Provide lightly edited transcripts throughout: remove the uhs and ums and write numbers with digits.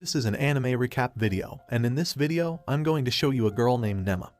This is an anime recap video, and in this video, I'm going to show you a girl named Nema,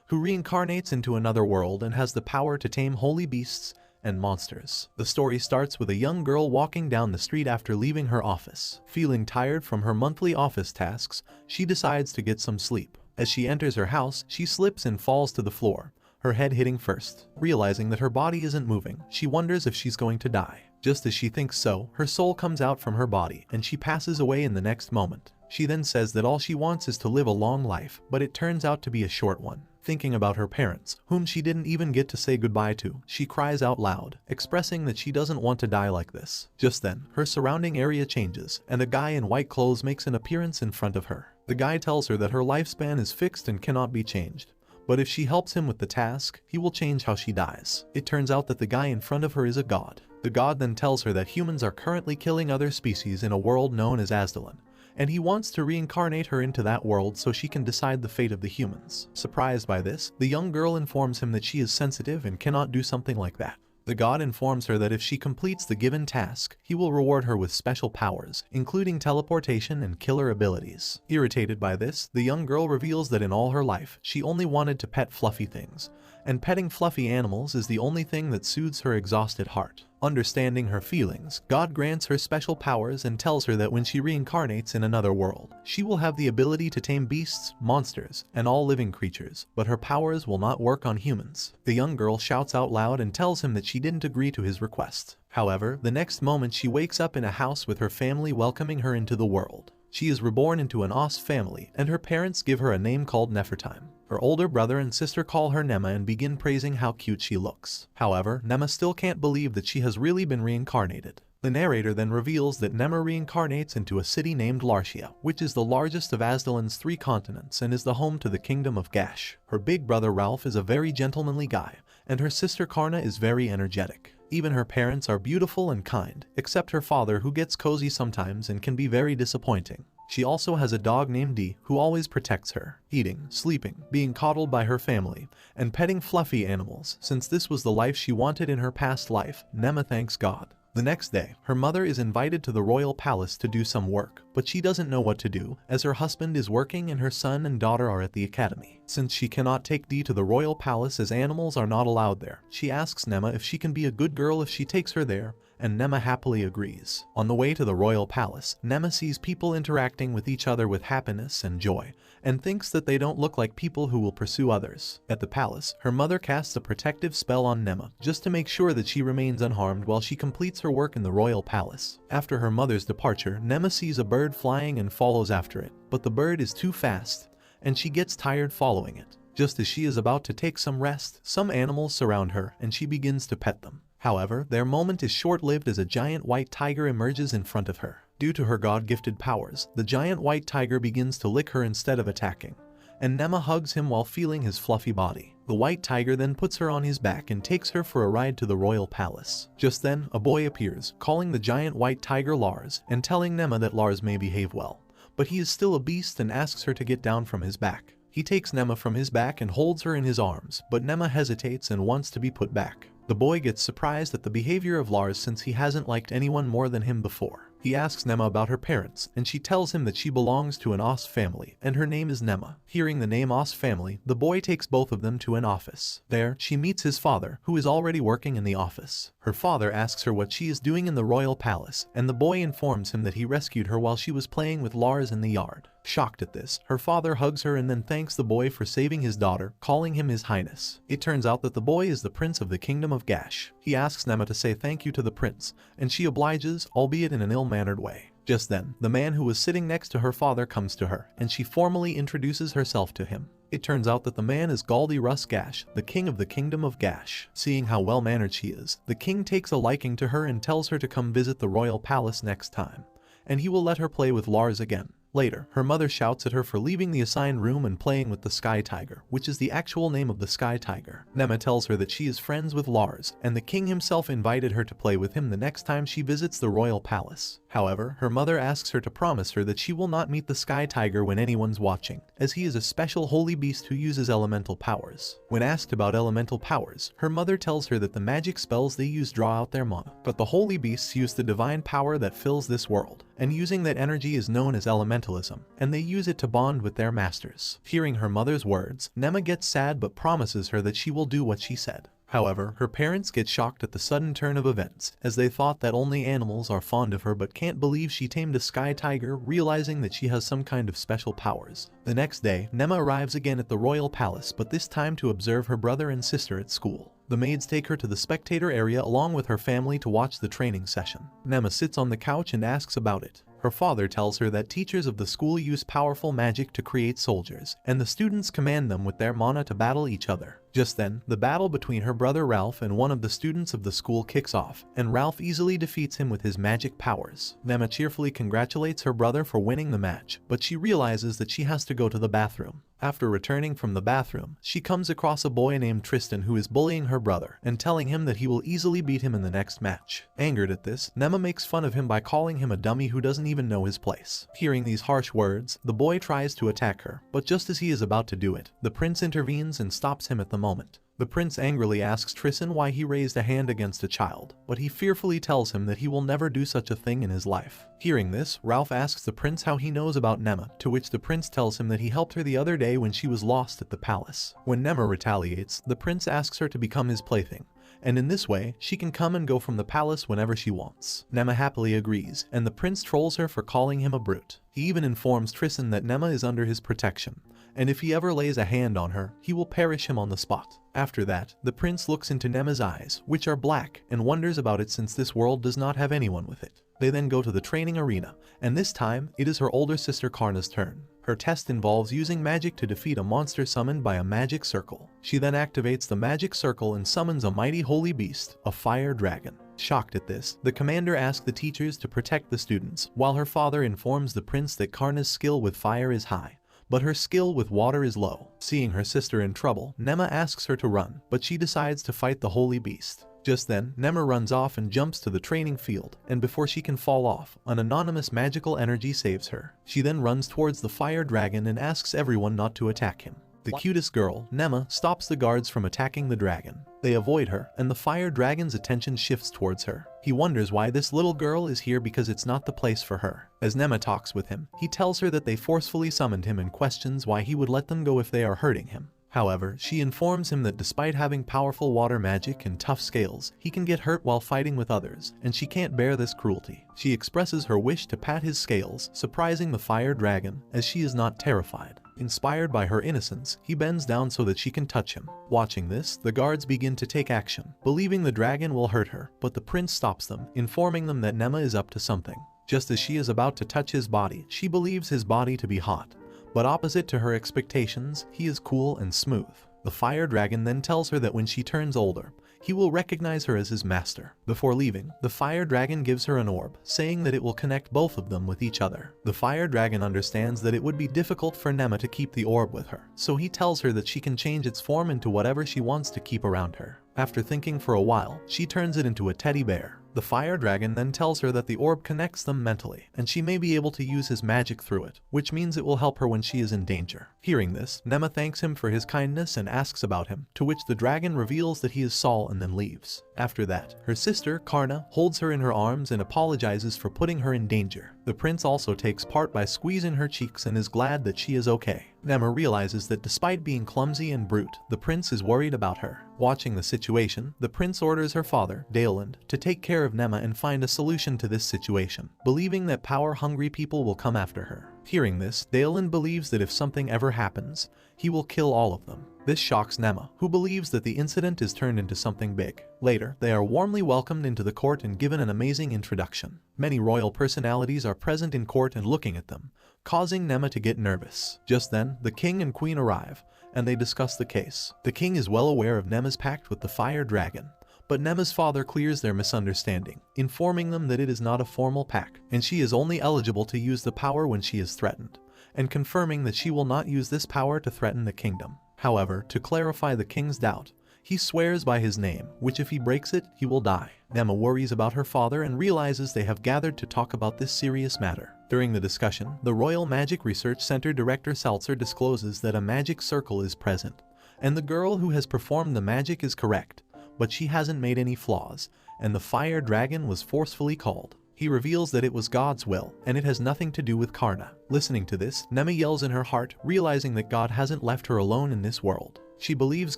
who reincarnates into another world and has the power to tame holy beasts and monsters. The story starts with a young girl walking down the street after leaving her office. Feeling tired from her monthly office tasks, she decides to get some sleep. As she enters her house, she slips and falls to the floor, her head hitting first. Realizing that her body isn't moving, she wonders if she's going to die. Just as she thinks so, her soul comes out from her body and she passes away in the next moment. She then says that all she wants is to live a long life, but it turns out to be a short one. Thinking about her parents, whom she didn't even get to say goodbye to, she cries out loud, expressing that she doesn't want to die like this. Just then, her surrounding area changes, and a guy in white clothes makes an appearance in front of her. The guy tells her that her lifespan is fixed and cannot be changed, but if she helps him with the task, he will change how she dies. It turns out that the guy in front of her is a god. The god then tells her that humans are currently killing other species in a world known as Azdalan, and he wants to reincarnate her into that world so she can decide the fate of the humans. Surprised by this, the young girl informs him that she is sensitive and cannot do something like that. The god informs her that if she completes the given task, he will reward her with special powers, including teleportation and killer abilities. Irritated by this, the young girl reveals that in all her life, she only wanted to pet fluffy things, and petting fluffy animals is the only thing that soothes her exhausted heart. Understanding her feelings, God grants her special powers and tells her that when she reincarnates in another world, she will have the ability to tame beasts, monsters, and all living creatures, but her powers will not work on humans. The young girl shouts out loud and tells him that she didn't agree to his request. However, the next moment she wakes up in a house with her family welcoming her into the world. She is reborn into an Os family, and her parents give her a name called Nefertime. Her older brother and sister call her Nema and begin praising how cute she looks. However, Nema still can't believe that she has really been reincarnated. The narrator then reveals that Nema reincarnates into a city named Larcia, which is the largest of Azdalan's 3 continents and is the home to the kingdom of Gash. Her big brother Ralph is a very gentlemanly guy, and her sister Karna is very energetic. Even her parents are beautiful and kind, except her father who gets cozy sometimes and can be very disappointing. She also has a dog named Dee who always protects her, eating, sleeping, being coddled by her family, and petting fluffy animals. Since this was the life she wanted in her past life, Nema thanks God. The next day, her mother is invited to the royal palace to do some work, but she doesn't know what to do, as her husband is working and her son and daughter are at the academy. Since she cannot take Dee to the royal palace as animals are not allowed there, she asks Nema if she can be a good girl if she takes her there, and Nema happily agrees. On the way to the royal palace, Nema sees people interacting with each other with happiness and joy, and thinks that they don't look like people who will pursue others. At the palace, her mother casts a protective spell on Nema, just to make sure that she remains unharmed while she completes her work in the royal palace. After her mother's departure, Nema sees a bird flying and follows after it, but the bird is too fast, and she gets tired following it. Just as she is about to take some rest, some animals surround her and she begins to pet them. However, their moment is short-lived as a giant white tiger emerges in front of her. Due to her God-gifted powers, the giant white tiger begins to lick her instead of attacking, and Nema hugs him while feeling his fluffy body. The white tiger then puts her on his back and takes her for a ride to the royal palace. Just then, a boy appears, calling the giant white tiger Lars, and telling Nema that Lars may behave well, but he is still a beast and asks her to get down from his back. He takes Nema from his back and holds her in his arms, but Nema hesitates and wants to be put back. The boy gets surprised at the behavior of Lars since he hasn't liked anyone more than him before. He asks Nema about her parents, and she tells him that she belongs to an Os family, and her name is Nema. Hearing the name Os family, the boy takes both of them to an office. There, she meets his father, who is already working in the office. Her father asks her what she is doing in the royal palace, and the boy informs him that he rescued her while she was playing with Lars in the yard. Shocked at this, her father hugs her and then thanks the boy for saving his daughter, calling him his highness. It turns out that the boy is the prince of the kingdom of Gash. He asks Nema to say thank you to the prince, and she obliges, albeit in an ill-mannered way. Just then, the man who was sitting next to her father comes to her, and she formally introduces herself to him. It turns out that the man is Galdi Russ Gash, the king of the kingdom of Gash. Seeing how well-mannered she is, the king takes a liking to her and tells her to come visit the royal palace next time, and he will let her play with Lars again. Later, her mother shouts at her for leaving the assigned room and playing with the Sky Tiger, which is the actual name of the Sky Tiger. Nema tells her that she is friends with Lars, and the king himself invited her to play with him the next time she visits the royal palace. However, her mother asks her to promise her that she will not meet the Sky Tiger when anyone's watching, as he is a special holy beast who uses elemental powers. When asked about elemental powers, her mother tells her that the magic spells they use draw out their mana, but the holy beasts use the divine power that fills this world, and using that energy is known as elemental elementalism, and they use it to bond with their masters. Hearing her mother's words, Nema gets sad but promises her that she will do what she said. However, her parents get shocked at the sudden turn of events, as they thought that only animals are fond of her but can't believe she tamed a sky tiger, realizing that she has some kind of special powers. The next day, Nema arrives again at the royal palace, but this time to observe her brother and sister at school. The maids take her to the spectator area along with her family to watch the training session. Nema sits on the couch and asks about it. Her father tells her that teachers of the school use powerful magic to create soldiers, and the students command them with their mana to battle each other. Just then, the battle between her brother Ralph and one of the students of the school kicks off, and Ralph easily defeats him with his magic powers. Nema cheerfully congratulates her brother for winning the match, but she realizes that she has to go to the bathroom. After returning from the bathroom, she comes across a boy named Tristan who is bullying her brother and telling him that he will easily beat him in the next match. Angered at this, Nema makes fun of him by calling him a dummy who doesn't even know his place. Hearing these harsh words, the boy tries to attack her, but just as he is about to do it, the prince intervenes and stops him at the moment. The prince angrily asks Tristan why he raised a hand against a child, but he fearfully tells him that he will never do such a thing in his life. Hearing this, Ralph asks the prince how he knows about Nema, to which the prince tells him that he helped her the other day when she was lost at the palace. When Nema retaliates, the prince asks her to become his plaything, and in this way, she can come and go from the palace whenever she wants. Nema happily agrees, and the prince trolls her for calling him a brute. He even informs Tristan that Nema is under his protection, and if he ever lays a hand on her, he will perish him on the spot. After that, the prince looks into Nema's eyes, which are black, and wonders about it since this world does not have anyone with it. They then go to the training arena, and this time, it is her older sister Karna's turn. Her test involves using magic to defeat a monster summoned by a magic circle. She then activates the magic circle and summons a mighty holy beast, a fire dragon. Shocked at this, the commander asks the teachers to protect the students, while her father informs the prince that Karna's skill with fire is high, but her skill with water is low. Seeing her sister in trouble, Nema asks her to run, but she decides to fight the holy beast. Just then, Nema runs off and jumps to the training field, and before she can fall off, an anonymous magical energy saves her. She then runs towards the fire dragon and asks everyone not to attack him. The cutest girl, Nema, stops the guards from attacking the dragon. They avoid her, and the fire dragon's attention shifts towards her. He wonders why this little girl is here because it's not the place for her. As Nema talks with him, he tells her that they forcefully summoned him and questions why he would let them go if they are hurting him. However, she informs him that despite having powerful water magic and tough scales, he can get hurt while fighting with others, and she can't bear this cruelty. She expresses her wish to pat his scales, surprising the fire dragon, as she is not terrified. Inspired by her innocence, he bends down so that she can touch him. Watching this, the guards begin to take action, believing the dragon will hurt her, but the prince stops them, informing them that Nema is up to something. Just as she is about to touch his body, she believes his body to be hot, but opposite to her expectations, he is cool and smooth. The fire dragon then tells her that when she turns older, he will recognize her as his master. Before leaving, the fire dragon gives her an orb, saying that it will connect both of them with each other. The fire dragon understands that it would be difficult for Nema to keep the orb with her, so he tells her that she can change its form into whatever she wants to keep around her. After thinking for a while, she turns it into a teddy bear. The fire dragon then tells her that the orb connects them mentally, and she may be able to use his magic through it, which means it will help her when she is in danger. Hearing this, Nema thanks him for his kindness and asks about him, to which the dragon reveals that he is Saul and then leaves. After that, her sister, Karna, holds her in her arms and apologizes for putting her in danger. The prince also takes part by squeezing her cheeks and is glad that she is okay. Nema realizes that despite being clumsy and brute, the prince is worried about her. Watching the situation, the prince orders her father, Daland, to take care of Nema and find a solution to this situation, believing that power-hungry people will come after her. Hearing this, Daland believes that if something ever happens, he will kill all of them. This shocks Nema, who believes that the incident is turned into something big. Later, they are warmly welcomed into the court and given an amazing introduction. Many royal personalities are present in court and looking at them, causing Nema to get nervous. Just then, the king and queen arrive, and they discuss the case. The king is well aware of Nema's pact with the fire dragon, but Nema's father clears their misunderstanding, informing them that it is not a formal pact, and she is only eligible to use the power when she is threatened, and confirming that she will not use this power to threaten the kingdom. However, to clarify the king's doubt, he swears by his name, which if he breaks it, he will die. Nema worries about her father and realizes they have gathered to talk about this serious matter. During the discussion, the Royal Magic Research Center Director Salzer discloses that a magic circle is present, and the girl who has performed the magic is correct, but she hasn't made any flaws, and the fire dragon was forcefully called. He reveals that it was God's will, and it has nothing to do with Karna. Listening to this, Nema yells in her heart, realizing that God hasn't left her alone in this world. She believes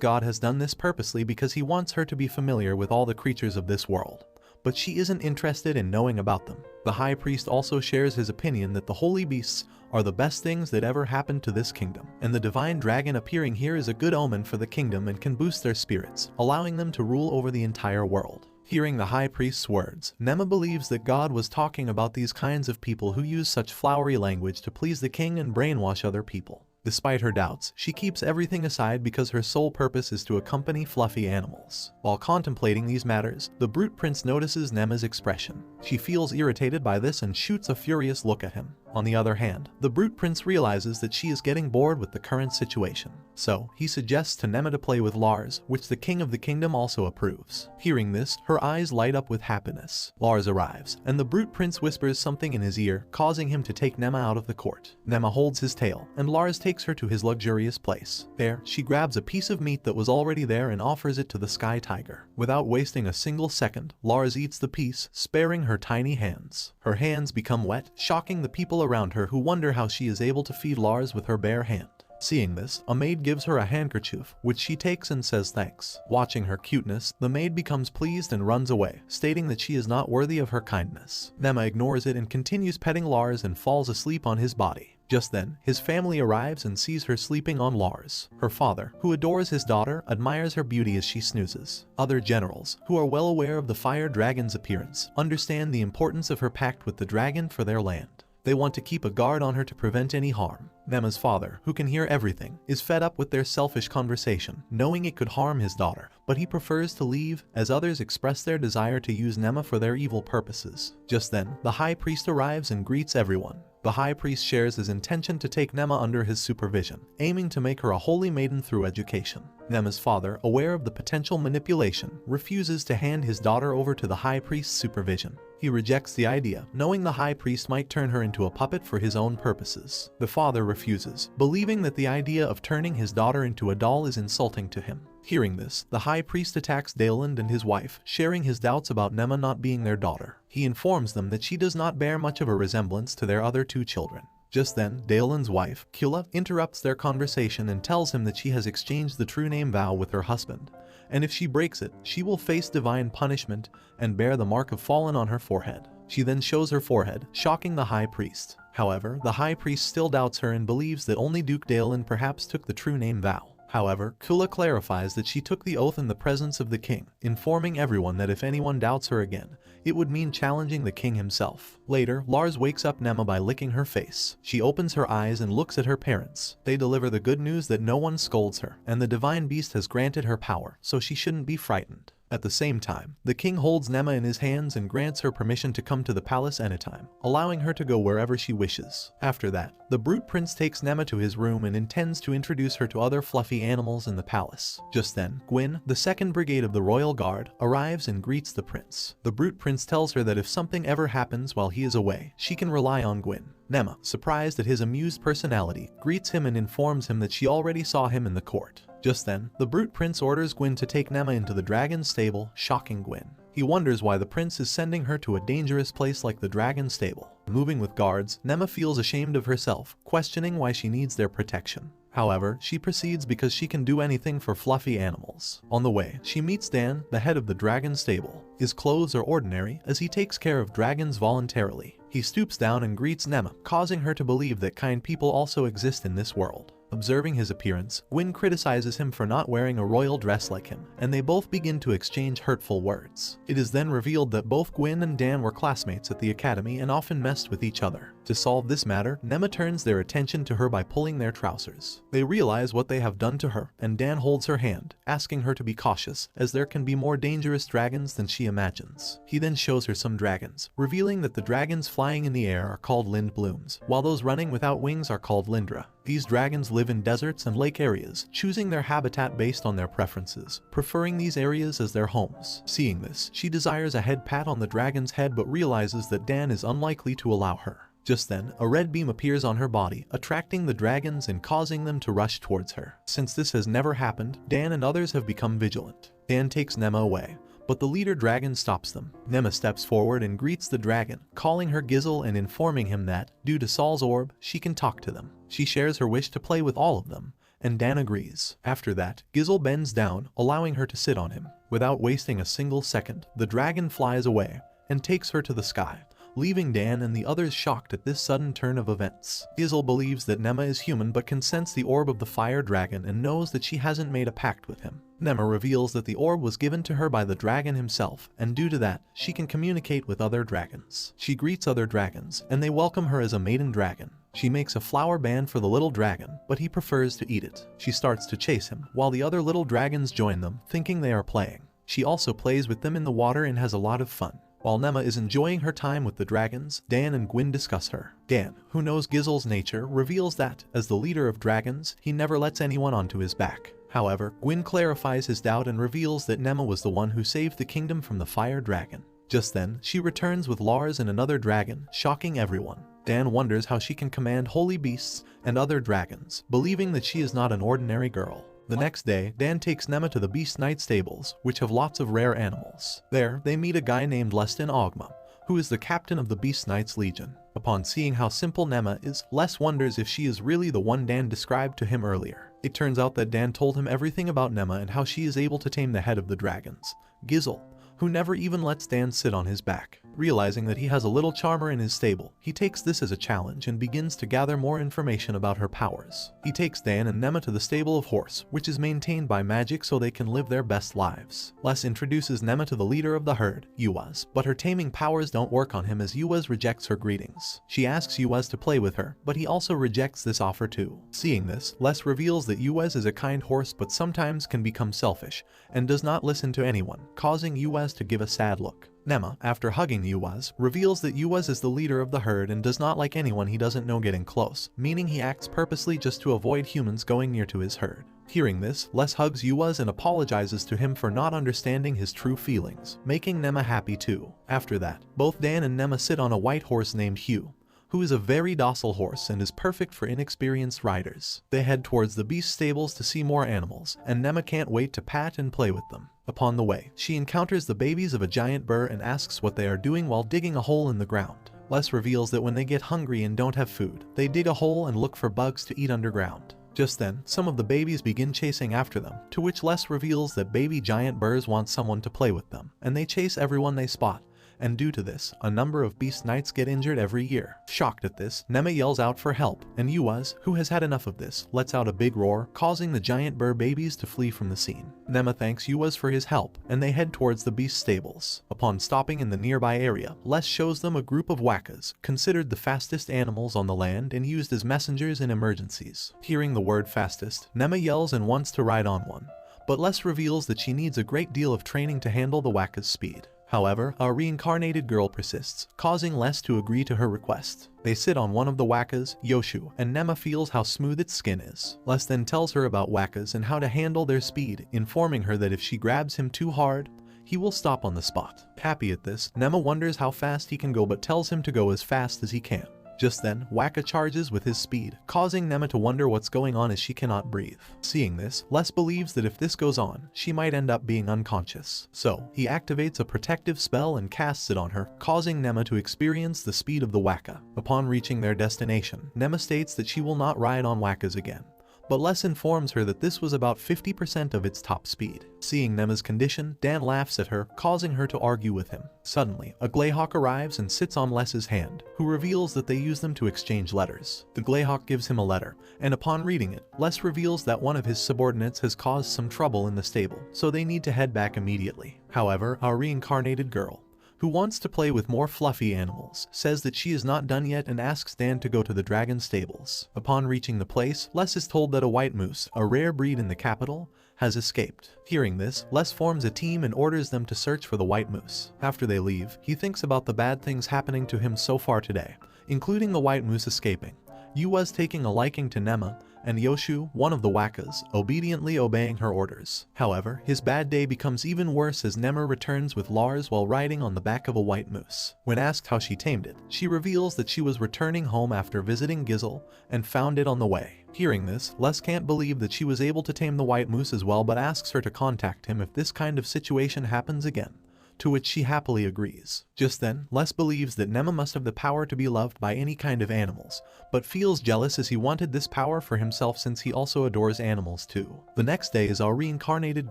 God has done this purposely because he wants her to be familiar with all the creatures of this world. But she isn't interested in knowing about them. The high priest also shares his opinion that the holy beasts are the best things that ever happened to this kingdom, and the divine dragon appearing here is a good omen for the kingdom and can boost their spirits, allowing them to rule over the entire world. Hearing the high priest's words, Nema believes that God was talking about these kinds of people who use such flowery language to please the king and brainwash other people. Despite her doubts, she keeps everything aside because her sole purpose is to accompany fluffy animals. While contemplating these matters, the brute prince notices Nema's expression. She feels irritated by this and shoots a furious look at him. On the other hand, the brute prince realizes that she is getting bored with the current situation. So, he suggests to Nema to play with Lars, which the king of the kingdom also approves. Hearing this, her eyes light up with happiness. Lars arrives, and the brute prince whispers something in his ear, causing him to take Nema out of the court. Nema holds his tail, and Lars takes her to his luxurious place. There, she grabs a piece of meat that was already there and offers it to the sky tiger. Without wasting a single second, Lars eats the piece, sparing her tiny hands. Her hands become wet, shocking the people around her who wonder how she is able to feed Lars with her bare hand. Seeing this, a maid gives her a handkerchief, which she takes and says thanks. Watching her cuteness, the maid becomes pleased and runs away, stating that she is not worthy of her kindness. Nema ignores it and continues petting Lars and falls asleep on his body. Just then, his family arrives and sees her sleeping on Lars. Her father, who adores his daughter, admires her beauty as she snoozes. Other generals, who are well aware of the fire dragon's appearance, understand the importance of her pact with the dragon for their land. They want to keep a guard on her to prevent any harm. Nema's father, who can hear everything, is fed up with their selfish conversation, knowing it could harm his daughter, but he prefers to leave, as others express their desire to use Nema for their evil purposes. Just then, the high priest arrives and greets everyone. The high priest shares his intention to take Nema under his supervision, aiming to make her a holy maiden through education. Nema's father, aware of the potential manipulation, refuses to hand his daughter over to the high priest's supervision. He rejects the idea, knowing the high priest might turn her into a puppet for his own purposes. The father refuses, believing that the idea of turning his daughter into a doll is insulting to him. Hearing this, the high priest attacks Daland and his wife, sharing his doubts about Nema not being their daughter. He informs them that she does not bear much of a resemblance to their other two children. Just then, Daland's wife, Kula, interrupts their conversation and tells him that she has exchanged the true name vow with her husband, and if she breaks it, she will face divine punishment and bear the mark of fallen on her forehead. She then shows her forehead, shocking the high priest. However, the high priest still doubts her and believes that only Duke Daland perhaps took the true name vow. However, Kula clarifies that she took the oath in the presence of the king, informing everyone that if anyone doubts her again, it would mean challenging the king himself. Later, Lars wakes up Nema by licking her face. She opens her eyes and looks at her parents. They deliver the good news that no one scolds her, and the divine beast has granted her power, so she shouldn't be frightened. At the same time, the king holds Nema in his hands and grants her permission to come to the palace anytime, allowing her to go wherever she wishes. After that, the brute prince takes Nema to his room and intends to introduce her to other fluffy animals in the palace. Just then, Gwyn, the 2nd Brigade of the Royal Guard, arrives and greets the prince. The brute prince tells her that if something ever happens while he is away, she can rely on Gwyn. Nema, surprised at his amused personality, greets him and informs him that she already saw him in the court. Just then, the brute prince orders Gwyn to take Nema into the dragon's stable, shocking Gwyn. He wonders why the prince is sending her to a dangerous place like the dragon's stable. Moving with guards, Nema feels ashamed of herself, questioning why she needs their protection. However, she proceeds because she can do anything for fluffy animals. On the way, she meets Dan, the head of the dragon's stable. His clothes are ordinary, as he takes care of dragons voluntarily. He stoops down and greets Nema, causing her to believe that kind people also exist in this world. Observing his appearance, Gwyn criticizes him for not wearing a royal dress like him, and they both begin to exchange hurtful words. It is then revealed that both Gwyn and Dan were classmates at the academy and often messed with each other. To solve this matter, Nema turns their attention to her by pulling their trousers. They realize what they have done to her, and Dan holds her hand, asking her to be cautious, as there can be more dangerous dragons than she imagines. He then shows her some dragons, revealing that the dragons flying in the air are called Lindblooms, while those running without wings are called Lindra. These dragons live in deserts and lake areas, choosing their habitat based on their preferences, preferring these areas as their homes. Seeing this, she desires a head pat on the dragon's head but realizes that Dan is unlikely to allow her. Just then, a red beam appears on her body, attracting the dragons and causing them to rush towards her. Since this has never happened, Dan and others have become vigilant. Dan takes Nema away, but the leader dragon stops them. Nema steps forward and greets the dragon, calling her Gizzle and informing him that, due to Saul's orb, she can talk to them. She shares her wish to play with all of them, and Dan agrees. After that, Gizzle bends down, allowing her to sit on him. Without wasting a single second, the dragon flies away and takes her to the sky, leaving Dan and the others shocked at this sudden turn of events. Gizzle believes that Nema is human but can sense the orb of the fire dragon and knows that she hasn't made a pact with him. Nema reveals that the orb was given to her by the dragon himself, and due to that, she can communicate with other dragons. She greets other dragons, and they welcome her as a maiden dragon. She makes a flower band for the little dragon, but he prefers to eat it. She starts to chase him, while the other little dragons join them, thinking they are playing. She also plays with them in the water and has a lot of fun. While Nema is enjoying her time with the dragons, Dan and Gwyn discuss her. Dan, who knows Gizzle's nature, reveals that, as the leader of dragons, he never lets anyone onto his back. However, Gwyn clarifies his doubt and reveals that Nema was the one who saved the kingdom from the fire dragon. Just then, she returns with Lars and another dragon, shocking everyone. Dan wonders how she can command holy beasts and other dragons, believing that she is not an ordinary girl. The next day, Dan takes Nema to the Beast Knight stables, which have lots of rare animals. There, they meet a guy named Leston Ogma, who is the captain of the Beast Knights Legion. Upon seeing how simple Nema is, Les wonders if she is really the one Dan described to him earlier. It turns out that Dan told him everything about Nema and how she is able to tame the head of the dragons, Gizzle, who never even lets Dan sit on his back. Realizing that he has a little charmer in his stable, he takes this as a challenge and begins to gather more information about her powers. He takes Dan and Nema to the stable of Horse, which is maintained by magic so they can live their best lives. Les introduces Nema to the leader of the herd, Yuaz, but her taming powers don't work on him as Yuaz rejects her greetings. She asks Yuaz to play with her, but he also rejects this offer too. Seeing this, Les reveals that Yuaz is a kind horse but sometimes can become selfish, and does not listen to anyone, causing Yuaz to give a sad look. Nema, after hugging Yuaz, reveals that Yuaz is the leader of the herd and does not like anyone he doesn't know getting close, meaning he acts purposely just to avoid humans going near to his herd. Hearing this, Les hugs Yuaz and apologizes to him for not understanding his true feelings, making Nema happy too. After that, both Dan and Nema sit on a white horse named Hugh, who is a very docile horse and is perfect for inexperienced riders. They head towards the beast stables to see more animals, and Nema can't wait to pat and play with them. Upon the way, she encounters the babies of a giant burr and asks what they are doing while digging a hole in the ground. Les reveals that when they get hungry and don't have food, they dig a hole and look for bugs to eat underground. Just then, some of the babies begin chasing after them, to which Les reveals that baby giant burrs want someone to play with them, and they chase everyone they spot. And due to this, a number of Beast Knights get injured every year. Shocked at this, Nema yells out for help, and Yuaz, who has had enough of this, lets out a big roar, causing the giant burr babies to flee from the scene. Nema thanks Yuaz for his help, and they head towards the beast stables. Upon stopping in the nearby area, Les shows them a group of wakas, considered the fastest animals on the land and used as messengers in emergencies. Hearing the word fastest, Nema yells and wants to ride on one, but Les reveals that she needs a great deal of training to handle the waka's speed. However, a reincarnated girl persists, causing Les to agree to her request. They sit on one of the wakas, Yoshu, and Nema feels how smooth its skin is. Les then tells her about wakas and how to handle their speed, informing her that if she grabs him too hard, he will stop on the spot. Happy at this, Nema wonders how fast he can go but tells him to go as fast as he can. Just then, Waka charges with his speed, causing Nema to wonder what's going on as she cannot breathe. Seeing this, Les believes that if this goes on, she might end up being unconscious. So, he activates a protective spell and casts it on her, causing Nema to experience the speed of the Waka. Upon reaching their destination, Nema states that she will not ride on Wakas again, but Les informs her that this was about 50% of its top speed. Seeing Nema's condition, Dan laughs at her, causing her to argue with him. Suddenly, a Greyhawk arrives and sits on Les's hand, who reveals that they use them to exchange letters. The Greyhawk gives him a letter, and upon reading it, Les reveals that one of his subordinates has caused some trouble in the stable, so they need to head back immediately. However, our reincarnated girl, who wants to play with more fluffy animals, says that she is not done yet and asks Dan to go to the dragon stables. Upon reaching the place, Les is told that a white moose, a rare breed in the capital, has escaped. Hearing this, Les forms a team and orders them to search for the white moose. After they leave, he thinks about the bad things happening to him so far today, including the white moose escaping, Yua's taking a liking to Nema, and Yoshu, one of the wakas, obediently obeying her orders. However, his bad day becomes even worse as Nema returns with Lars while riding on the back of a white moose. When asked how she tamed it, she reveals that she was returning home after visiting Gizel and found it on the way. Hearing this, Les can't believe that she was able to tame the white moose as well, but asks her to contact him if this kind of situation happens again, to which she happily agrees. Just then, Les believes that Nema must have the power to be loved by any kind of animals, but feels jealous as he wanted this power for himself since he also adores animals too. The next day is our reincarnated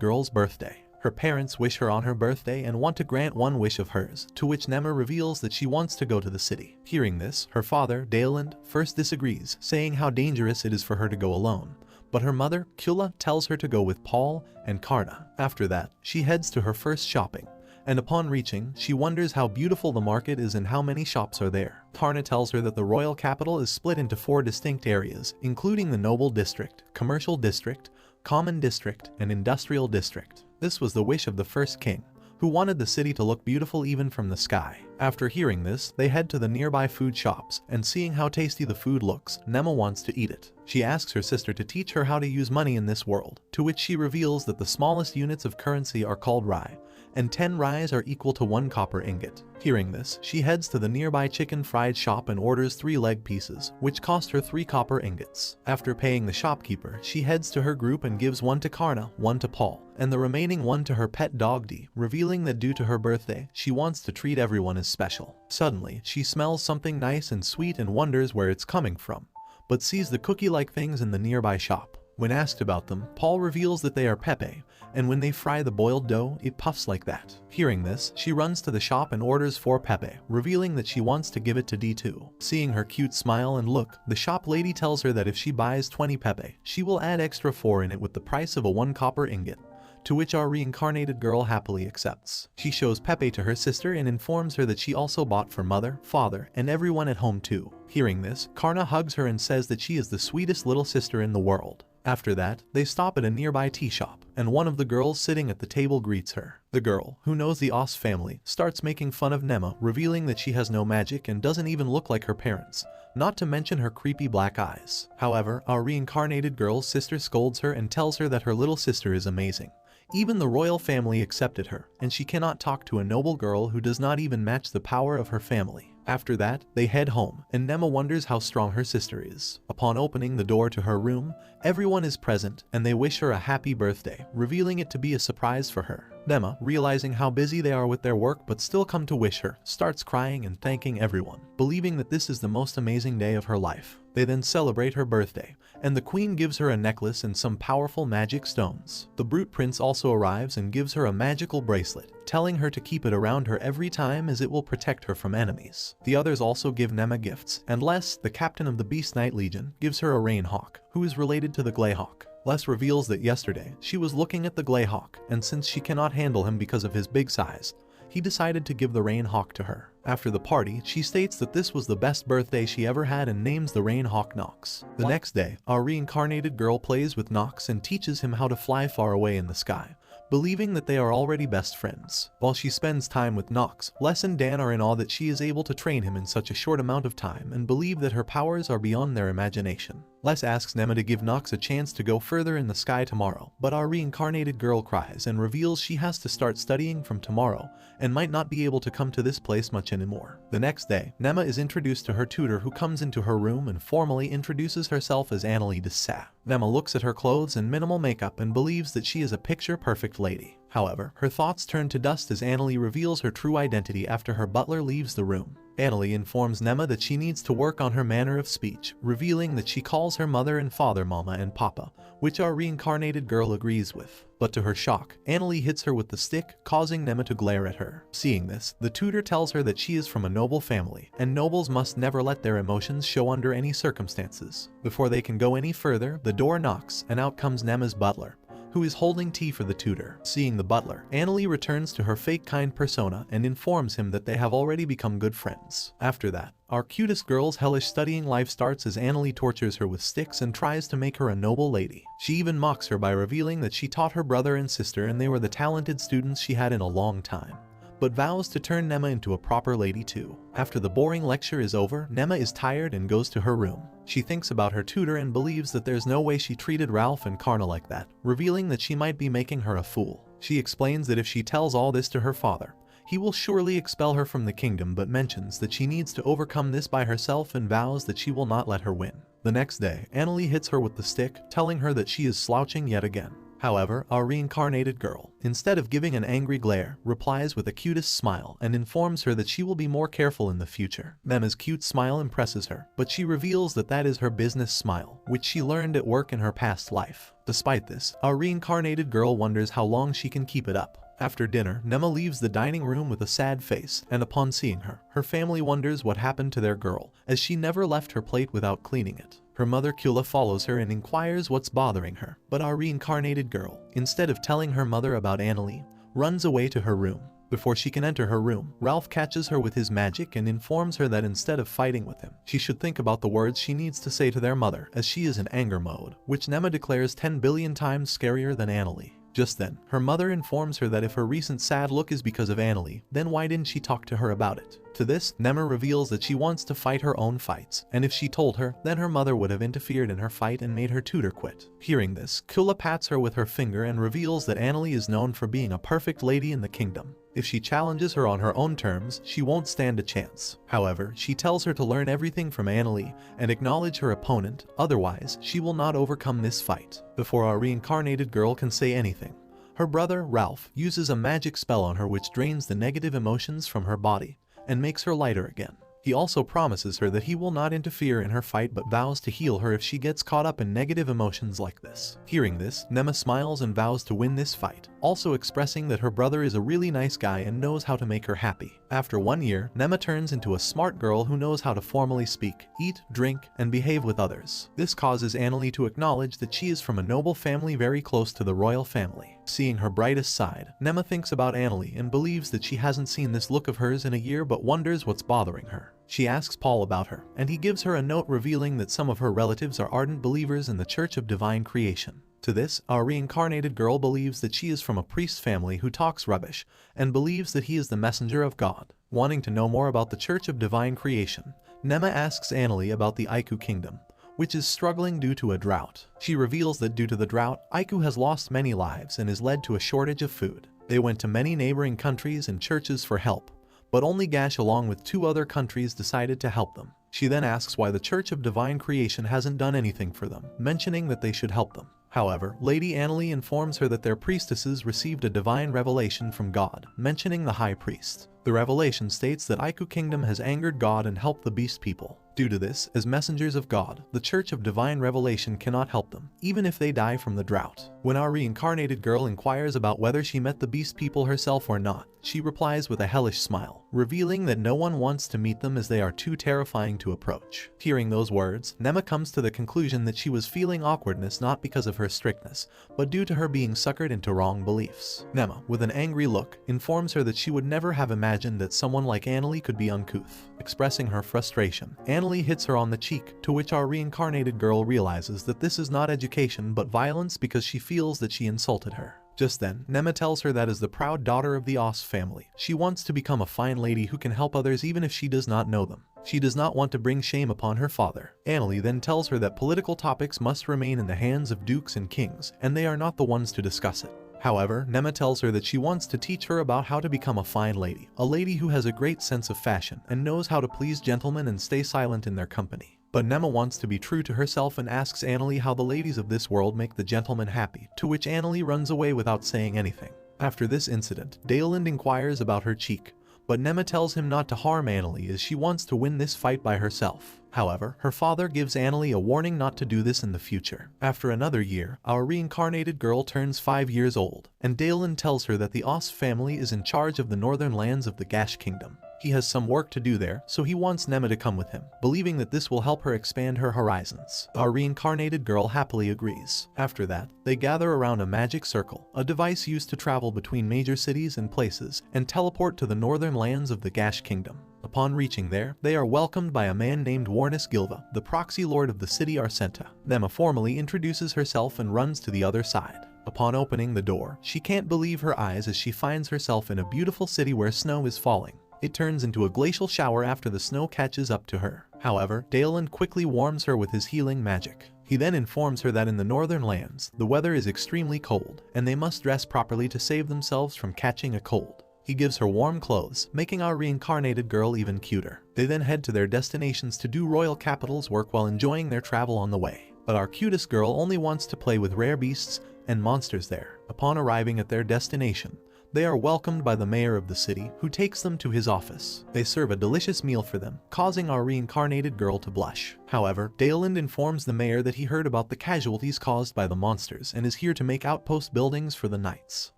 girl's birthday. Her parents wish her on her birthday and want to grant one wish of hers, to which Nema reveals that she wants to go to the city. Hearing this, her father, Daleland, first disagrees, saying how dangerous it is for her to go alone. But her mother, Kula, tells her to go with Paul and Karna. After that, she heads to her first shopping, and upon reaching, she wonders how beautiful the market is and how many shops are there. Karna tells her that the royal capital is split into 4 distinct areas, including the noble district, commercial district, common district, and industrial district. This was the wish of the first king, who wanted the city to look beautiful even from the sky. After hearing this, they head to the nearby food shops, and seeing how tasty the food looks, Nema wants to eat it. She asks her sister to teach her how to use money in this world, to which she reveals that the smallest units of currency are called rai, and 10 rais are equal to 1 copper ingot. Hearing this, she heads to the nearby chicken fried shop and orders 3 leg pieces, which cost her 3 copper ingots. After paying the shopkeeper, she heads to her group and gives 1 to Karna, 1 to Paul, and the remaining 1 to her pet dog D, revealing that due to her birthday, she wants to treat everyone as special. Suddenly, she smells something nice and sweet and wonders where it's coming from, but sees the cookie-like things in the nearby shop. When asked about them, Paul reveals that they are pepe, and when they fry the boiled dough, it puffs like that. Hearing this, she runs to the shop and orders 4 pepe, revealing that she wants to give it to D2. Seeing her cute smile and look, the shop lady tells her that if she buys 20 pepe, she will add extra 4 in it with the price of a 1 copper ingot, to which our reincarnated girl happily accepts. She shows Pepe to her sister and informs her that she also bought for mother, father, and everyone at home too. Hearing this, Karna hugs her and says that she is the sweetest little sister in the world. After that, they stop at a nearby tea shop, and one of the girls sitting at the table greets her. The girl, who knows the Os family, starts making fun of Nema, revealing that she has no magic and doesn't even look like her parents, not to mention her creepy black eyes. However, our reincarnated girl's sister scolds her and tells her that her little sister is amazing. Even the royal family accepted her, and she cannot talk to a noble girl who does not even match the power of her family. After that, they head home, and Nema wonders how strong her sister is. Upon opening the door to her room, everyone is present, and they wish her a happy birthday, revealing it to be a surprise for her. Nema, realizing how busy they are with their work but still come to wish her, starts crying and thanking everyone, believing that this is the most amazing day of her life. They then celebrate her birthday, and the queen gives her a necklace and some powerful magic stones. The brute prince also arrives and gives her a magical bracelet, telling her to keep it around her every time as it will protect her from enemies. The others also give Nema gifts, and Les, the captain of the Beast Knight Legion, gives her a rain hawk, who is related to the Greyhawk. Les reveals that yesterday, she was looking at the Greyhawk, and since she cannot handle him because of his big size, he decided to give the rain hawk to her. After the party, she states that this was the best birthday she ever had and names the rain hawk Nox. The next day, our reincarnated girl plays with Nox and teaches him how to fly far away in the sky, believing that they are already best friends. While she spends time with Nox, Les and Dan are in awe that she is able to train him in such a short amount of time and believe that her powers are beyond their imagination. Les asks Nema to give Nox a chance to go further in the sky tomorrow, but our reincarnated girl cries and reveals she has to start studying from tomorrow and might not be able to come to this place much anymore. The next day, Nema is introduced to her tutor, who comes into her room and formally introduces herself as Annalie de Sa. Nema looks at her clothes and minimal makeup and believes that she is a picture-perfect lady. However, her thoughts turn to dust as Annalie reveals her true identity after her butler leaves the room. Annalie informs Nema that she needs to work on her manner of speech, revealing that she calls her mother and father Mama and Papa, which our reincarnated girl agrees with. But to her shock, Annalie hits her with the stick, causing Nema to glare at her. Seeing this, the tutor tells her that she is from a noble family, and nobles must never let their emotions show under any circumstances. Before they can go any further, the door knocks, and out comes Nema's butler, who is holding tea for the tutor. Seeing the butler, Annalie returns to her fake kind persona and informs him that they have already become good friends. After that, our cutest girl's hellish studying life starts as Annalie tortures her with sticks and tries to make her a noble lady. She even mocks her by revealing that she taught her brother and sister and they were the talented students she had in a long time. but vows to turn Nema into a proper lady too. After the boring lecture is over, Nema is tired and goes to her room. She thinks about her tutor and believes that there's no way she treated Ralph and Karna like that, revealing that she might be making her a fool. She explains that if she tells all this to her father, he will surely expel her from the kingdom, but mentions that she needs to overcome this by herself and vows that she will not let her win. The next day, Annalie hits her with the stick, telling her that she is slouching yet again. However, our reincarnated girl, instead of giving an angry glare, replies with a cutest smile and informs her that she will be more careful in the future. Nema's cute smile impresses her, but she reveals that that is her business smile, which she learned at work in her past life. Despite this, our reincarnated girl wonders how long she can keep it up. After dinner, Nema leaves the dining room with a sad face, and upon seeing her, her family wonders what happened to their girl, as she never left her plate without cleaning it. Her mother Kula follows her and inquires what's bothering her, but our reincarnated girl, instead of telling her mother about Annalie, runs away to her room. Before she can enter her room, Ralph catches her with his magic and informs her that instead of fighting with him, she should think about the words she needs to say to their mother, as she is in anger mode, which Nema declares 10 billion times scarier than Annalie. Just then, her mother informs her that if her recent sad look is because of Annalie, then why didn't she talk to her about it? To this, Nema reveals that she wants to fight her own fights, and if she told her, then her mother would have interfered in her fight and made her tutor quit. Hearing this, Kula pats her with her finger and reveals that Annalie is known for being a perfect lady in the kingdom. If she challenges her on her own terms, she won't stand a chance. However, she tells her to learn everything from Annalie and acknowledge her opponent, otherwise she will not overcome this fight. Before our reincarnated girl can say anything, her brother, Ralph, uses a magic spell on her which drains the negative emotions from her body and makes her lighter again. He also promises her that he will not interfere in her fight but vows to heal her if she gets caught up in negative emotions like this. Hearing this, Nema smiles and vows to win this fight, also expressing that her brother is a really nice guy and knows how to make her happy. After 1 year, Nema turns into a smart girl who knows how to formally speak, eat, drink, and behave with others. This causes Annalie to acknowledge that she is from a noble family very close to the royal family. Seeing her brightest side, Nema thinks about Annalie and believes that she hasn't seen this look of hers in a year but wonders what's bothering her. She asks Paul about her, and he gives her a note revealing that some of her relatives are ardent believers in the Church of Divine Creation. To this, our reincarnated girl believes that she is from a priest family who talks rubbish, and believes that he is the messenger of God. Wanting to know more about the Church of Divine Creation, Nema asks Annalie about the Aiku Kingdom, which is struggling due to a drought. She reveals that due to the drought, Aiku has lost many lives and has led to a shortage of food. They went to many neighboring countries and churches for help, but only Gash along with 2 other countries decided to help them. She then asks why the Church of Divine Creation hasn't done anything for them, mentioning that they should help them. However, Lady Annalie informs her that their priestesses received a divine revelation from God, mentioning the High Priest. The revelation states that Aiku Kingdom has angered God and helped the Beast People. Due to this, as messengers of God, the Church of Divine Revelation cannot help them, even if they die from the drought. When our reincarnated girl inquires about whether she met the Beast People herself or not, she replies with a hellish smile, revealing that no one wants to meet them as they are too terrifying to approach. Hearing those words, Nema comes to the conclusion that she was feeling awkwardness not because of her strictness, but due to her being suckered into wrong beliefs. Nema, with an angry look, informs her that she would never have imagined that someone like Annalie could be uncouth. Expressing her frustration, Annalie hits her on the cheek, to which our reincarnated girl realizes that this is not education but violence because she feels that she insulted her. Just then, Nema tells her that as the proud daughter of the Os family, she wants to become a fine lady who can help others even if she does not know them. She does not want to bring shame upon her father. Annalie then tells her that political topics must remain in the hands of dukes and kings, and they are not the ones to discuss it. However, Nema tells her that she wants to teach her about how to become a fine lady, a lady who has a great sense of fashion and knows how to please gentlemen and stay silent in their company. But Nema wants to be true to herself and asks Annalie how the ladies of this world make the gentlemen happy, to which Annalie runs away without saying anything. After this incident, Daleland inquires about her cheek, but Nema tells him not to harm Annalie as she wants to win this fight by herself. However, her father gives Annalie a warning not to do this in the future. After another year, our reincarnated girl turns 5 years old, and Daleland tells her that the Os family is in charge of the northern lands of the Gash Kingdom. He has some work to do there, so he wants Nema to come with him, believing that this will help her expand her horizons. Our reincarnated girl happily agrees. After that, they gather around a magic circle, a device used to travel between major cities and places, and teleport to the northern lands of the Gash Kingdom. Upon reaching there, they are welcomed by a man named Warnus Gilva, the proxy lord of the city Arcenta. Nema formally introduces herself and runs to the other side. Upon opening the door, she can't believe her eyes as she finds herself in a beautiful city where snow is falling. It turns into a glacial shower after the snow catches up to her. However, Dalen quickly warms her with his healing magic. He then informs her that in the northern lands, the weather is extremely cold, and they must dress properly to save themselves from catching a cold. He gives her warm clothes, making our reincarnated girl even cuter. They then head to their destinations to do royal capital's work while enjoying their travel on the way. But our cutest girl only wants to play with rare beasts and monsters there. Upon arriving at their destination, they are welcomed by the mayor of the city, who takes them to his office. They serve a delicious meal for them, causing our reincarnated girl to blush. However, Dalen informs the mayor that he heard about the casualties caused by the monsters and is here to make outpost buildings for the knights.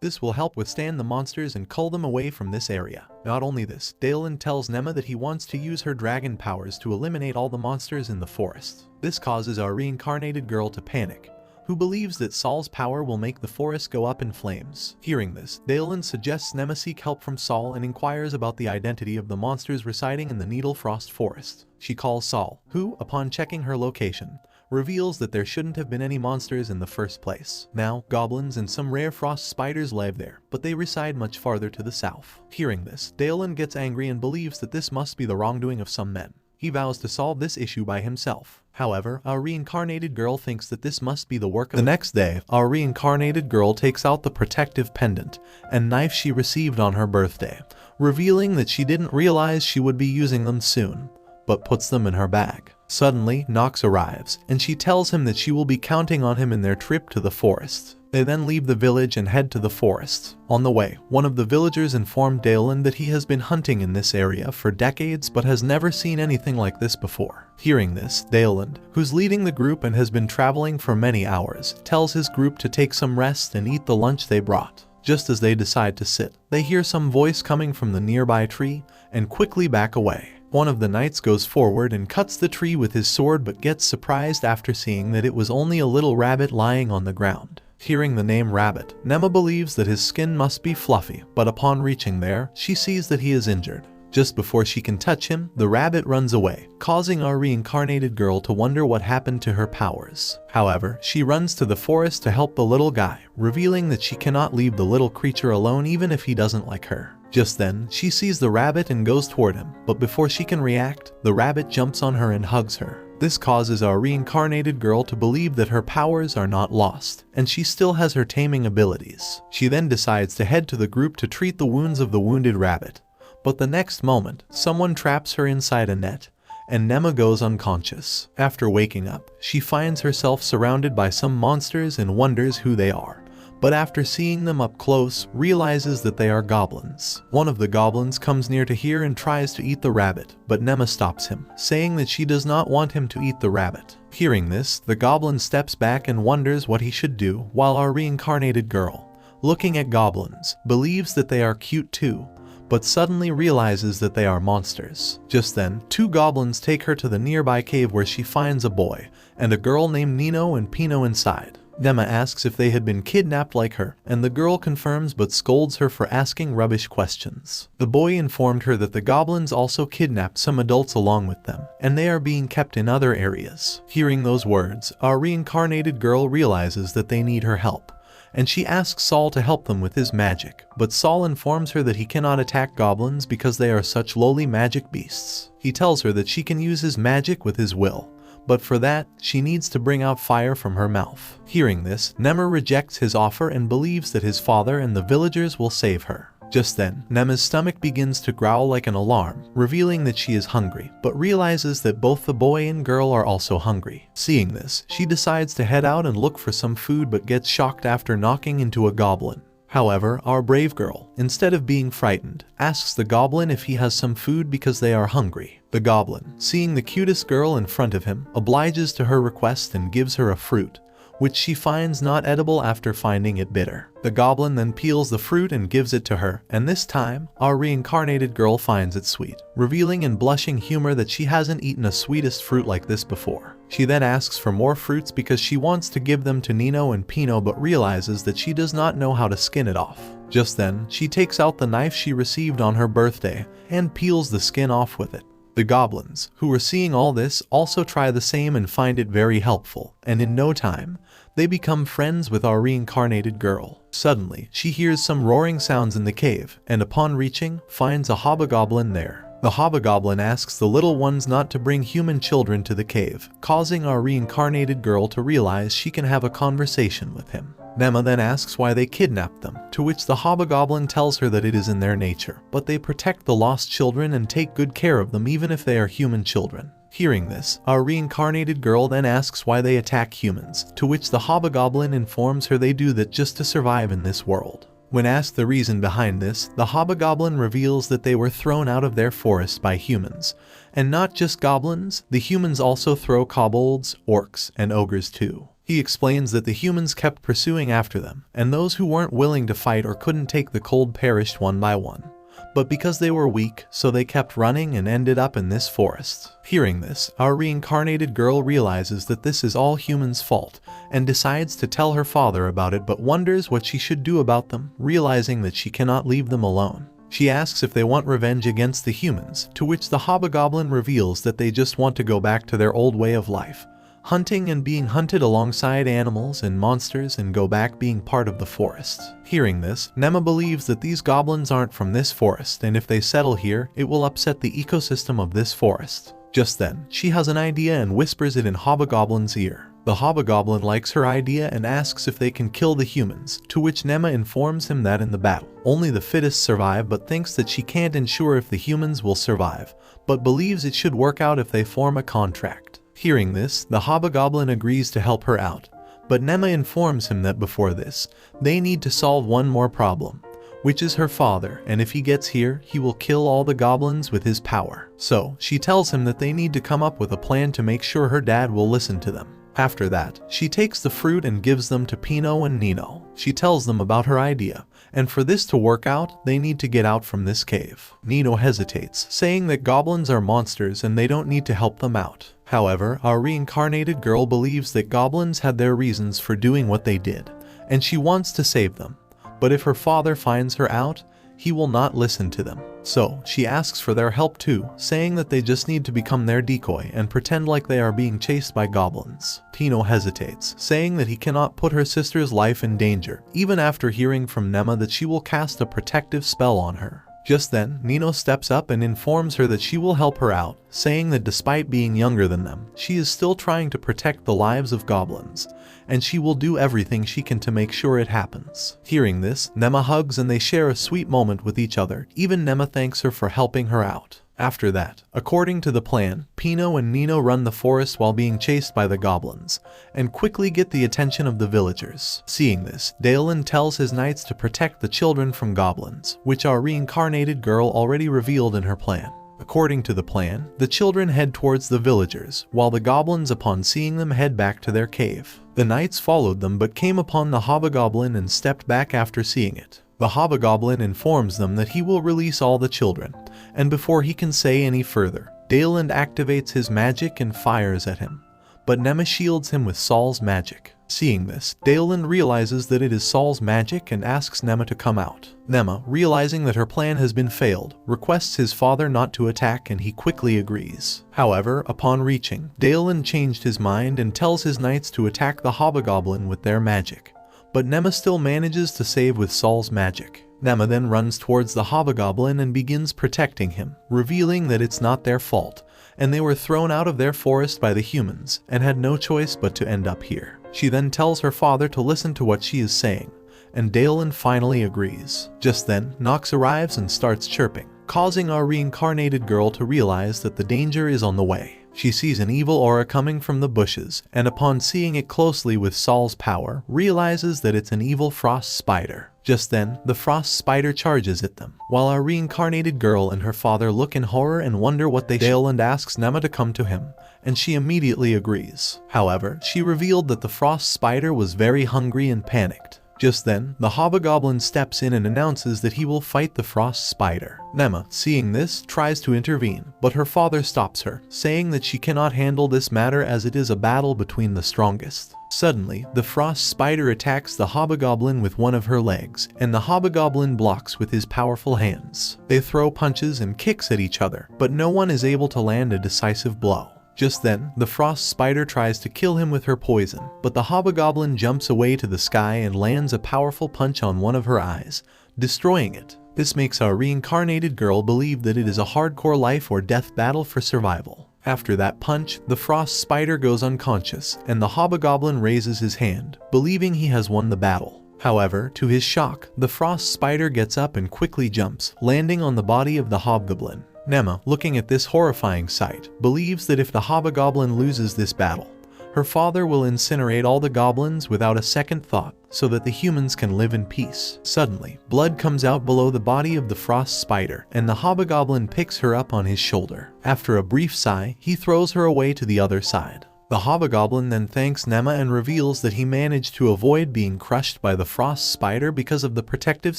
This will help withstand the monsters and cull them away from this area. Not only this, Dalen tells Nema that he wants to use her dragon powers to eliminate all the monsters in the forest. This causes our reincarnated girl to panic, who believes that Saul's power will make the forest go up in flames. Hearing this, Dalen suggests Nema seek help from Saul and inquires about the identity of the monsters residing in the Needle Frost Forest. She calls Saul, who, upon checking her location, reveals that there shouldn't have been any monsters in the first place. Now, goblins and some rare frost spiders live there, but they reside much farther to the south. Hearing this, Dalen gets angry and believes that this must be the wrongdoing of some men. He vows to solve this issue by himself. However, our reincarnated girl thinks that this must be the work of the next day. Our reincarnated girl takes out the protective pendant and knife she received on her birthday, revealing that she didn't realize she would be using them soon, but puts them in her bag. Suddenly, Nox arrives, and she tells him that she will be counting on him in their trip to the forest. They then leave the village and head to the forest. On the way, one of the villagers informed Dalen that he has been hunting in this area for decades but has never seen anything like this before. Hearing this, Dalen, who's leading the group and has been traveling for many hours, tells his group to take some rest and eat the lunch they brought. Just as they decide to sit, they hear some voice coming from the nearby tree and quickly back away. One of the knights goes forward and cuts the tree with his sword but gets surprised after seeing that it was only a little rabbit lying on the ground. Hearing the name Rabbit, Nema believes that his skin must be fluffy, but upon reaching there, she sees that he is injured. Just before she can touch him, the rabbit runs away, causing our reincarnated girl to wonder what happened to her powers. However, she runs to the forest to help the little guy, revealing that she cannot leave the little creature alone even if he doesn't like her. Just then, she sees the rabbit and goes toward him, but before she can react, the rabbit jumps on her and hugs her. This causes our reincarnated girl to believe that her powers are not lost, and she still has her taming abilities. She then decides to head to the group to treat the wounds of the wounded rabbit. But the next moment, someone traps her inside a net, and Nema goes unconscious. After waking up, she finds herself surrounded by some monsters and wonders who they are. But after seeing them up close, realizes that they are goblins. One of the goblins comes near to her and tries to eat the rabbit, but Nema stops him, saying that she does not want him to eat the rabbit. Hearing this, the goblin steps back and wonders what he should do, while our reincarnated girl, looking at goblins, believes that they are cute too, but suddenly realizes that they are monsters. Just then, two goblins take her to the nearby cave where she finds a boy and a girl named Nino and Pino inside. Nema asks if they had been kidnapped like her, and the girl confirms but scolds her for asking rubbish questions. The boy informed her that the goblins also kidnapped some adults along with them, and they are being kept in other areas. Hearing those words, our reincarnated girl realizes that they need her help, and she asks Saul to help them with his magic, but Saul informs her that he cannot attack goblins because they are such lowly magic beasts. He tells her that she can use his magic with his will, but for that, she needs to bring out fire from her mouth. Hearing this, Nema rejects his offer and believes that his father and the villagers will save her. Just then, Nema's stomach begins to growl like an alarm, revealing that she is hungry, but realizes that both the boy and girl are also hungry. Seeing this, she decides to head out and look for some food but gets shocked after knocking into a goblin. However, our brave girl, instead of being frightened, asks the goblin if he has some food because they are hungry. The goblin, seeing the cutest girl in front of him, obliges to her request and gives her a fruit, which she finds not edible after finding it bitter. The goblin then peels the fruit and gives it to her, and this time, our reincarnated girl finds it sweet, revealing in blushing humor that she hasn't eaten a sweetest fruit like this before. She then asks for more fruits because she wants to give them to Nino and Pino but realizes that she does not know how to skin it off. Just then, she takes out the knife she received on her birthday and peels the skin off with it. The goblins, who are seeing all this, also try the same and find it very helpful, and in no time, they become friends with our reincarnated girl. Suddenly, she hears some roaring sounds in the cave, and upon reaching, finds a hobgoblin there. The hobgoblin asks the little ones not to bring human children to the cave, causing our reincarnated girl to realize she can have a conversation with him. Nema then asks why they kidnapped them, to which the hobgoblin tells her that it is in their nature, but they protect the lost children and take good care of them even if they are human children. Hearing this, our reincarnated girl then asks why they attack humans, to which the hobgoblin informs her they do that just to survive in this world. When asked the reason behind this, the hobgoblin reveals that they were thrown out of their forest by humans. And not just goblins, the humans also throw kobolds, orcs, and ogres too. He explains that the humans kept pursuing after them, and those who weren't willing to fight or couldn't take the cold perished one by one. But because they were weak, so they kept running and ended up in this forest. Hearing this, our reincarnated girl realizes that this is all humans' fault, and decides to tell her father about it but wonders what she should do about them, realizing that she cannot leave them alone. She asks if they want revenge against the humans, to which the hobgoblin reveals that they just want to go back to their old way of life. Hunting and being hunted alongside animals and monsters and go back being part of the forest. Hearing this, Nema believes that these goblins aren't from this forest, and if they settle here, it will upset the ecosystem of this forest. Just then, she has an idea and whispers it in Hobgoblin's ear. The Hobgoblin likes her idea and asks if they can kill the humans, to which Nema informs him that in the battle, only the fittest survive, but thinks that she can't ensure if the humans will survive, but believes it should work out if they form a contract. Hearing this, the hobgoblin agrees to help her out, but Nema informs him that before this, they need to solve one more problem, which is her father, and if he gets here, he will kill all the goblins with his power. So, she tells him that they need to come up with a plan to make sure her dad will listen to them. After that, she takes the fruit and gives them to Pino and Nino. She tells them about her idea, and for this to work out, they need to get out from this cave. Nino hesitates, saying that goblins are monsters and they don't need to help them out. However, our reincarnated girl believes that goblins had their reasons for doing what they did, and she wants to save them. But if her father finds her out, he will not listen to them. So, she asks for their help too, saying that they just need to become their decoy and pretend like they are being chased by goblins. Tino hesitates, saying that he cannot put her sister's life in danger, even after hearing from Nema that she will cast a protective spell on her. Just then, Nino steps up and informs her that she will help her out, saying that despite being younger than them, she is still trying to protect the lives of goblins, and she will do everything she can to make sure it happens. Hearing this, Nema hugs and they share a sweet moment with each other. Even Nema thanks her for helping her out. After that, according to the plan, Pino and Nino run the forest while being chased by the goblins, and quickly get the attention of the villagers. Seeing this, Dalen tells his knights to protect the children from goblins, which our reincarnated girl already revealed in her plan. According to the plan, the children head towards the villagers, while the goblins upon seeing them head back to their cave. The knights followed them but came upon the hobgoblin and stepped back after seeing it. The hobgoblin informs them that he will release all the children, and before he can say any further, Dalen activates his magic and fires at him, but Nema shields him with Saul's magic. Seeing this, Dalen realizes that it is Saul's magic and asks Nema to come out. Nema, realizing that her plan has been failed, requests his father not to attack and he quickly agrees. However, upon reaching, Dalen changed his mind and tells his knights to attack the hobgoblin with their magic. But Nema still manages to save with Saul's magic. Nema then runs towards the hobgoblin and begins protecting him, revealing that it's not their fault, and they were thrown out of their forest by the humans, and had no choice but to end up here. She then tells her father to listen to what she is saying, and Dalen finally agrees. Just then, Nox arrives and starts chirping, causing our reincarnated girl to realize that the danger is on the way. She sees an evil aura coming from the bushes, and upon seeing it closely with Saul's power, realizes that it's an evil frost spider. Just then, the frost spider charges at them, while our reincarnated girl and her father look in horror and wonder what they should, and asks Nema to come to him, and she immediately agrees. However, she revealed that the frost spider was very hungry and panicked. Just then, the hobgoblin steps in and announces that he will fight the frost spider. Nema, seeing this, tries to intervene, but her father stops her, saying that she cannot handle this matter as it is a battle between the strongest. Suddenly, the frost spider attacks the hobgoblin with one of her legs, and the hobgoblin blocks with his powerful hands. They throw punches and kicks at each other, but no one is able to land a decisive blow. Just then, the frost spider tries to kill him with her poison, but the hobgoblin jumps away to the sky and lands a powerful punch on one of her eyes, destroying it. This makes our reincarnated girl believe that it is a hardcore life or death battle for survival. After that punch, the frost spider goes unconscious, and the hobgoblin raises his hand, believing he has won the battle. However, to his shock, the frost spider gets up and quickly jumps, landing on the body of the hobgoblin. Nema, looking at this horrifying sight, believes that if the hobgoblin loses this battle, her father will incinerate all the goblins without a second thought so that the humans can live in peace. Suddenly, blood comes out below the body of the frost spider, and the hobgoblin picks her up on his shoulder. After a brief sigh, he throws her away to the other side. The hobgoblin then thanks Nema and reveals that he managed to avoid being crushed by the frost spider because of the protective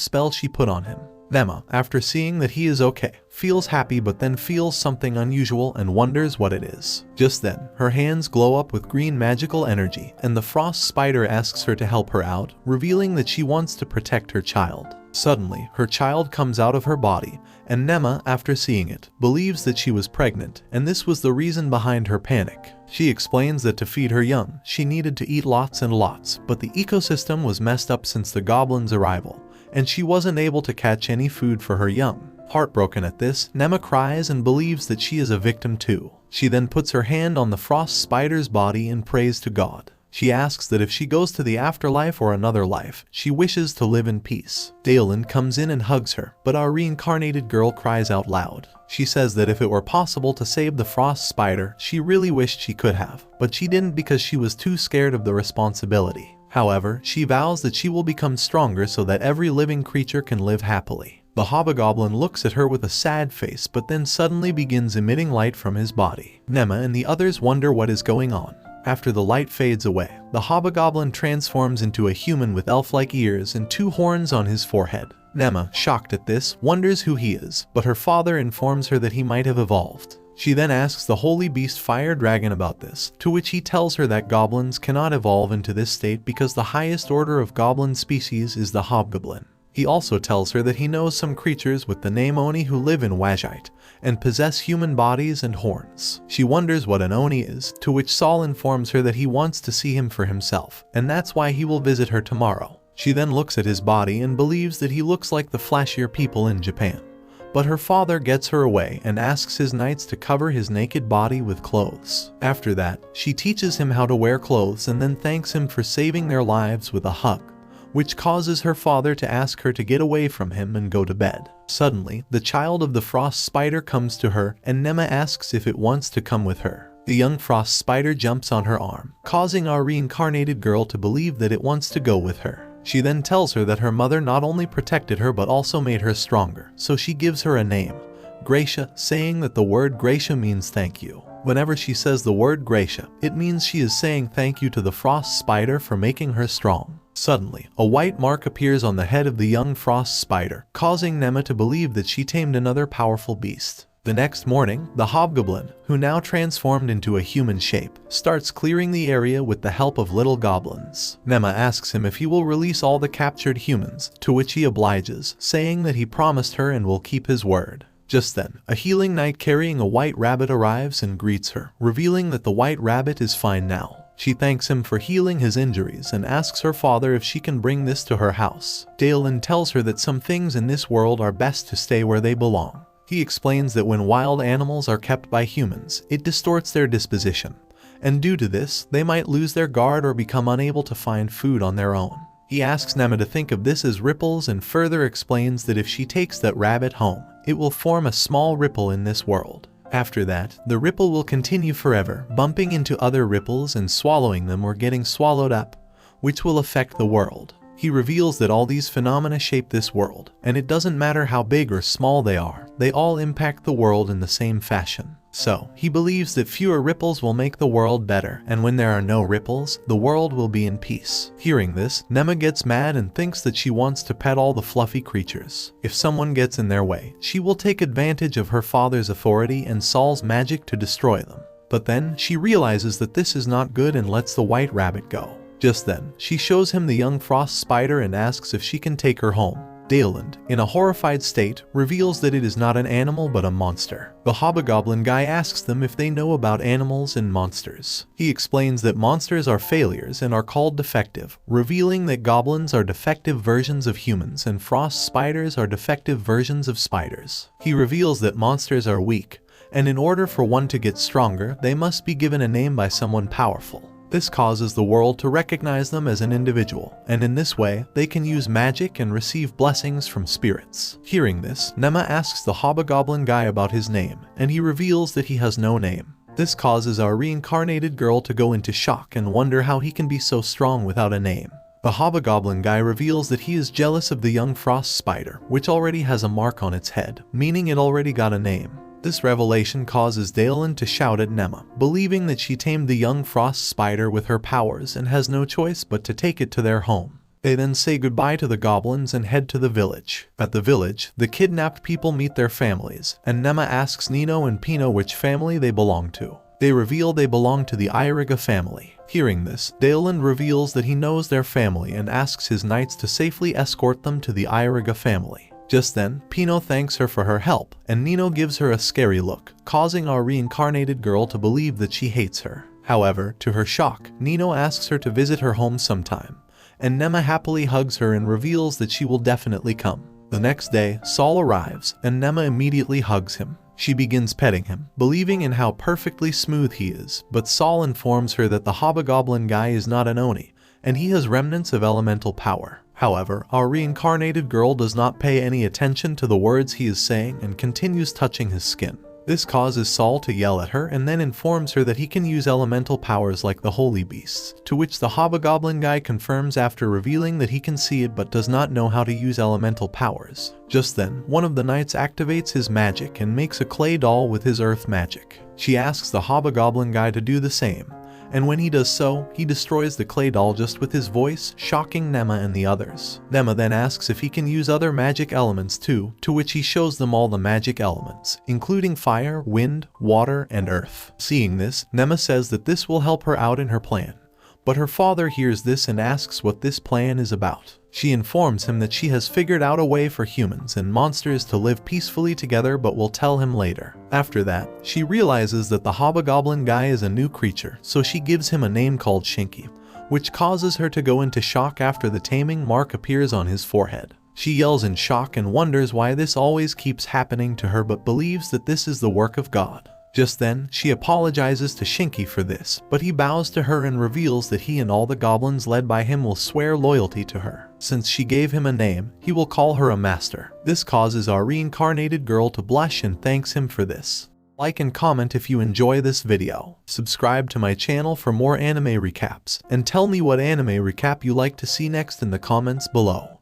spell she put on him. Nema, after seeing that he is okay, feels happy but then feels something unusual and wonders what it is. Just then, her hands glow up with green magical energy, and the frost spider asks her to help her out, revealing that she wants to protect her child. Suddenly, her child comes out of her body, and Nema, after seeing it, believes that she was pregnant, and this was the reason behind her panic. She explains that to feed her young, she needed to eat lots and lots, but the ecosystem was messed up since the goblin's arrival, and she wasn't able to catch any food for her young. Heartbroken at this, Nema cries and believes that she is a victim too. She then puts her hand on the frost spider's body and prays to God. She asks that if she goes to the afterlife or another life, she wishes to live in peace. Dalen comes in and hugs her, but our reincarnated girl cries out loud. She says that if it were possible to save the frost spider, she really wished she could have, but she didn't because she was too scared of the responsibility. However, she vows that she will become stronger so that every living creature can live happily. The hobgoblin looks at her with a sad face but then suddenly begins emitting light from his body. Nema and the others wonder what is going on. After the light fades away, the hobgoblin transforms into a human with elf-like ears and 2 horns on his forehead. Nema, shocked at this, wonders who he is, but her father informs her that he might have evolved. She then asks the holy beast Fire Dragon about this, to which he tells her that goblins cannot evolve into this state because the highest order of goblin species is the hobgoblin. He also tells her that he knows some creatures with the name Oni who live in Wajite and possess human bodies and horns. She wonders what an Oni is, to which Saul informs her that he wants to see him for himself, and that's why he will visit her tomorrow. She then looks at his body and believes that he looks like the flashier people in Japan. But her father gets her away and asks his knights to cover his naked body with clothes. After that, she teaches him how to wear clothes and then thanks him for saving their lives with a hug, which causes her father to ask her to get away from him and go to bed. Suddenly, the child of the frost spider comes to her, and Nema asks if it wants to come with her. The young frost spider jumps on her arm, causing our reincarnated girl to believe that it wants to go with her. She then tells her that her mother not only protected her but also made her stronger, so she gives her a name, Gracia, saying that the word Gracia means thank you. Whenever she says the word Gracia, it means she is saying thank you to the frost spider for making her strong. Suddenly, a white mark appears on the head of the young frost spider, causing Nema to believe that she tamed another powerful beast. The next morning, the hobgoblin, who now transformed into a human shape, starts clearing the area with the help of little goblins. Nema asks him if he will release all the captured humans, to which he obliges, saying that he promised her and will keep his word. Just then, a healing knight carrying a white rabbit arrives and greets her, revealing that the white rabbit is fine now. She thanks him for healing his injuries and asks her father if she can bring this to her house. Dalen tells her that some things in this world are best to stay where they belong. He explains that when wild animals are kept by humans, it distorts their disposition, and due to this, they might lose their guard or become unable to find food on their own. He asks Nema to think of this as ripples and further explains that if she takes that rabbit home, it will form a small ripple in this world. After that, the ripple will continue forever, bumping into other ripples and swallowing them or getting swallowed up, which will affect the world. He reveals that all these phenomena shape this world, and it doesn't matter how big or small they are, they all impact the world in the same fashion. So, he believes that fewer ripples will make the world better, and when there are no ripples, the world will be in peace. Hearing this, Nema gets mad and thinks that she wants to pet all the fluffy creatures. If someone gets in their way, she will take advantage of her father's authority and Saul's magic to destroy them. But then, she realizes that this is not good and lets the white rabbit go. Just then, she shows him the young frost spider and asks if she can take her home. Daeland, in a horrified state, reveals that it is not an animal but a monster. The hobgoblin guy asks them if they know about animals and monsters. He explains that monsters are failures and are called defective, revealing that goblins are defective versions of humans and frost spiders are defective versions of spiders. He reveals that monsters are weak, and in order for one to get stronger, they must be given a name by someone powerful. This causes the world to recognize them as an individual, and in this way, they can use magic and receive blessings from spirits. Hearing this, Nema asks the hobgoblin guy about his name, and he reveals that he has no name. This causes our reincarnated girl to go into shock and wonder how he can be so strong without a name. The hobgoblin guy reveals that he is jealous of the young frost spider, which already has a mark on its head, meaning it already got a name. This revelation causes Daeland to shout at Nema, believing that she tamed the young frost spider with her powers and has no choice but to take it to their home. They then say goodbye to the goblins and head to the village. At the village, the kidnapped people meet their families, and Nema asks Nino and Pino which family they belong to. They reveal they belong to the Iriga family. Hearing this, Daeland reveals that he knows their family and asks his knights to safely escort them to the Iriga family. Just then, Pino thanks her for her help, and Nino gives her a scary look, causing our reincarnated girl to believe that she hates her. However, to her shock, Nino asks her to visit her home sometime, and Nema happily hugs her and reveals that she will definitely come. The next day, Saul arrives, and Nema immediately hugs him. She begins petting him, believing in how perfectly smooth he is, but Saul informs her that the hobgoblin guy is not an Oni, and he has remnants of elemental power. However, our reincarnated girl does not pay any attention to the words he is saying and continues touching his skin. This causes Saul to yell at her and then informs her that he can use elemental powers like the holy beasts, to which the hobgoblin guy confirms after revealing that he can see it but does not know how to use elemental powers. Just then, one of the knights activates his magic and makes a clay doll with his earth magic. She asks the hobgoblin guy to do the same, and when he does so, he destroys the clay doll just with his voice, shocking Nema and the others. Nema then asks if he can use other magic elements too, to which he shows them all the magic elements, including fire, wind, water, and earth. Seeing this, Nema says that this will help her out in her plan. But her father hears this and asks what this plan is about. She informs him that she has figured out a way for humans and monsters to live peacefully together but will tell him later. After that, she realizes that the hobgoblin guy is a new creature, so she gives him a name called Shinky, which causes her to go into shock after the taming mark appears on his forehead. She yells in shock and wonders why this always keeps happening to her but believes that this is the work of God. Just then, she apologizes to Shinky for this, but he bows to her and reveals that he and all the goblins led by him will swear loyalty to her. Since she gave him a name, he will call her a master. This causes our reincarnated girl to blush and thanks him for this. Like and comment if you enjoy this video. Subscribe to my channel for more anime recaps, and tell me what anime recap you like to see next in the comments below.